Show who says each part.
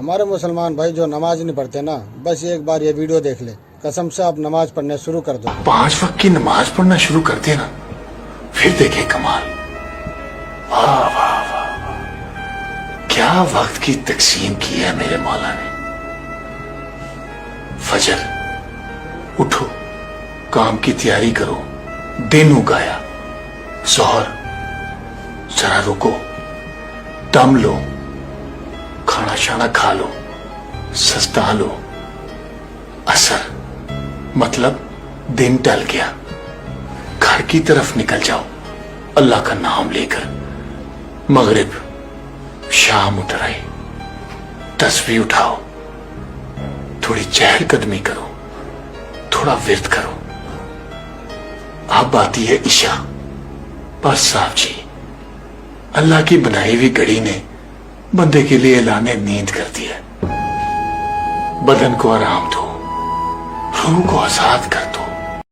Speaker 1: ہمارے مسلمان بھائی جو نماز نہیں پڑھتے نا، بس ایک بار یہ ویڈیو دیکھ لے، قسم سے آپ نماز پڑھنے شروع کر دو۔
Speaker 2: 5 وقت کی نماز پڑھنا شروع کر دینا، پھر دیکھیں کمال۔ واہ واہ واہ، کیا وقت کی تقسیم کی ہے میرے مولا نے۔ فجر اٹھو، کام کی تیاری کرو، دن اگایا۔ ظہر ذرا رکو، دم لو، کھانا شانا کھا لو، سستا لو۔ عصر مطلب دن ڈل گیا، گھر کی طرف نکل جاؤ اللہ کا نام لے کر۔ مغرب شام اتر آئی، تسبیح اٹھاؤ، تھوڑی چہل قدمی کرو، تھوڑا ورد کرو۔ اب آتی ہے عشاء۔ بس صاحب جی، اللہ کی بنائی ہوئی گھڑی نے بندے کے لیے اعلان نیند کر دیا۔ بدن کو آرام دو، روح کو آزاد کر